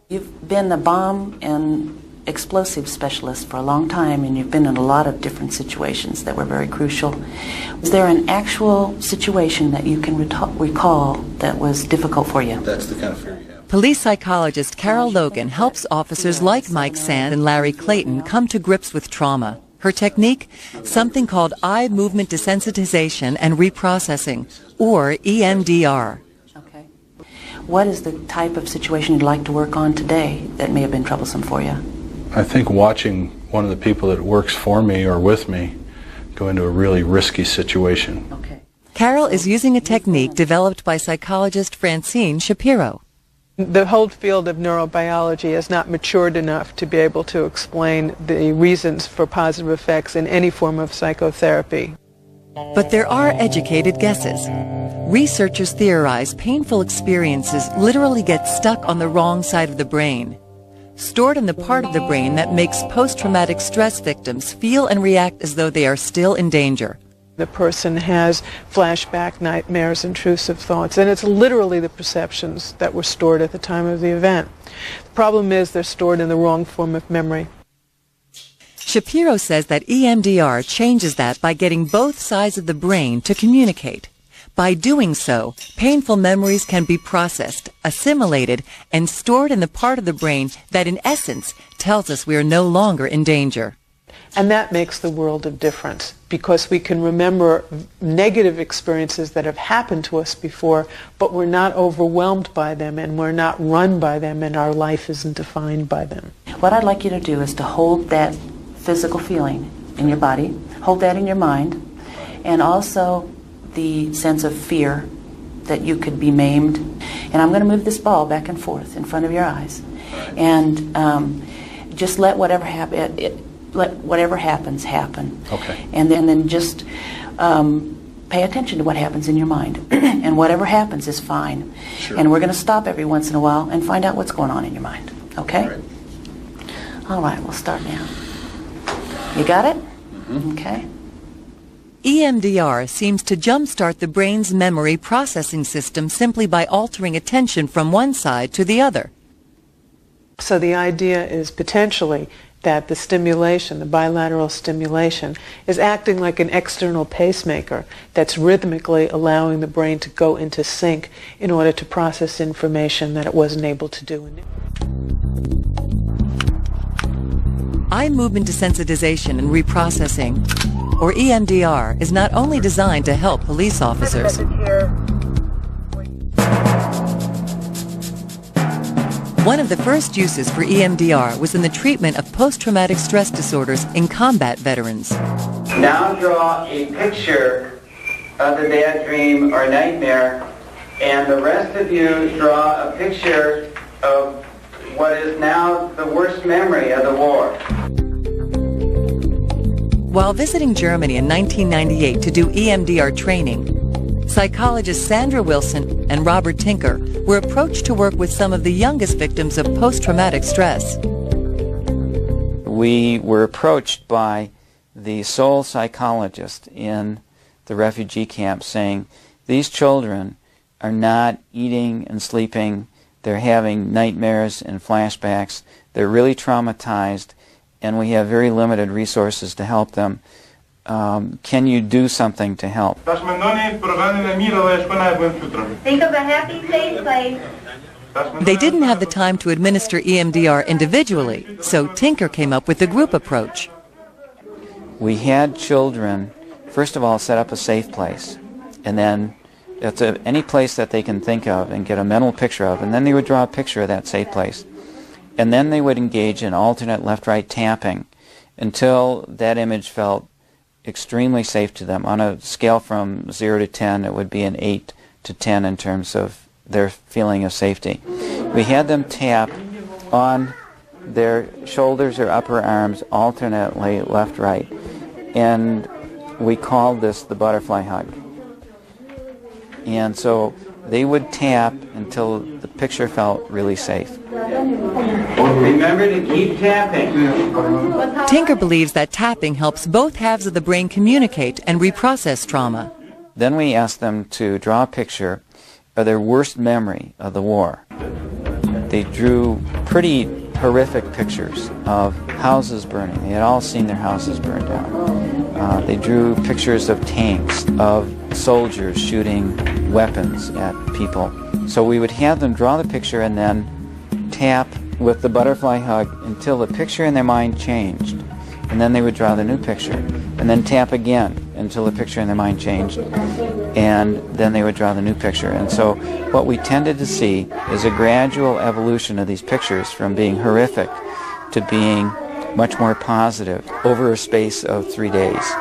You've been a bomb and explosive specialist for a long time, and you've been in a lot of different situations that were very crucial. Is there an actual situation that you can recall that was difficult for you? That's the kind of fear you have. Police psychologist Carol Logan helps officers like Mike Sand and Larry Clayton come to grips with trauma. Her technique? Something called eye movement desensitization and reprocessing, or EMDR. Okay. What is the type of situation you'd like to work on today that may have been troublesome for you? I think watching one of the people that works for me or with me go into a really risky situation. Okay. Carol is using a technique developed by psychologist Francine Shapiro. The whole field of neurobiology has not matured enough to be able to explain the reasons for positive effects in any form of psychotherapy. But there are educated guesses. Researchers theorize painful experiences literally get stuck on the wrong side of the brain, stored in the part of the brain that makes post-traumatic stress victims feel and react as though they are still in danger. The person has flashback nightmares, intrusive thoughts, and it's literally the perceptions that were stored at the time of the event. The problem is they're stored in the wrong form of memory. Shapiro says that EMDR changes that by getting both sides of the brain to communicate. By doing so, painful memories can be processed, assimilated, and stored in the part of the brain that in essence tells us we are no longer in danger. And that makes the world of difference, because we can remember negative experiences that have happened to us before, but we're not overwhelmed by them, and we're not run by them, and our life isn't defined by them. What I'd like you to do is to hold that physical feeling in your body, hold that in your mind, and also the sense of fear that you could be maimed. And I'm going to move this ball back and forth in front of your eyes, and just let whatever happen. Let whatever happens happen. Okay. And then just pay attention to what happens in your mind. And whatever happens is fine. Sure. And we're going to stop every once in a while and find out what's going on in your mind. Okay? All right. All right, we'll start now. You got it? Mm-hmm. Okay. EMDR seems to jumpstart the brain's memory processing system simply by altering attention from one side to the other. So the idea is potentially that the stimulation, the bilateral stimulation, is acting like an external pacemaker that's rhythmically allowing the brain to go into sync in order to process information that it wasn't able to do. Eye movement desensitization and reprocessing, or EMDR, is not only designed to help police officers. One of the first uses for EMDR was in the treatment of post-traumatic stress disorders in combat veterans. Now draw a picture of the bad dream or nightmare, and the rest of you draw a picture of what is now the worst memory of the war. While visiting Germany in 1998 to do EMDR training, psychologists Sandra Wilson and Robert Tinker were approached to work with some of the youngest victims of post-traumatic stress. We were approached by the sole psychologist in the refugee camp saying, these children are not eating and sleeping, they're having nightmares and flashbacks, they're really traumatized, and we have very limited resources to help them. Can you do something to help? Think of a happy, safe place. They didn't have the time to administer EMDR individually, so Tinker came up with the group approach. We had children, first of all, set up a safe place, and then it's any place that they can think of and get a mental picture of, and then they would draw a picture of that safe place. And then they would engage in alternate left-right tapping until that image felt extremely safe to them. On a scale from 0 to 10, it would be an 8 to 10 in terms of their feeling of safety. We had them tap on their shoulders or upper arms alternately, left, right, and we called this the butterfly hug. And so they would tap until the picture felt really safe. Remember to keep tapping. Tinker believes that tapping helps both halves of the brain communicate and reprocess trauma. Then we asked them to draw a picture of their worst memory of the war. they drew pretty horrific pictures of houses burning. They had all seen their houses burned down. They drew pictures of tanks, of soldiers shooting weapons at people. So we would have them draw the picture and then tap with the butterfly hug until the picture in their mind changed. And then they would draw the new picture. And then tap again until the picture in their mind changed. And then they would draw the new picture. And so what we tended to see is a gradual evolution of these pictures from being horrific to being much more positive over a space of 3 days.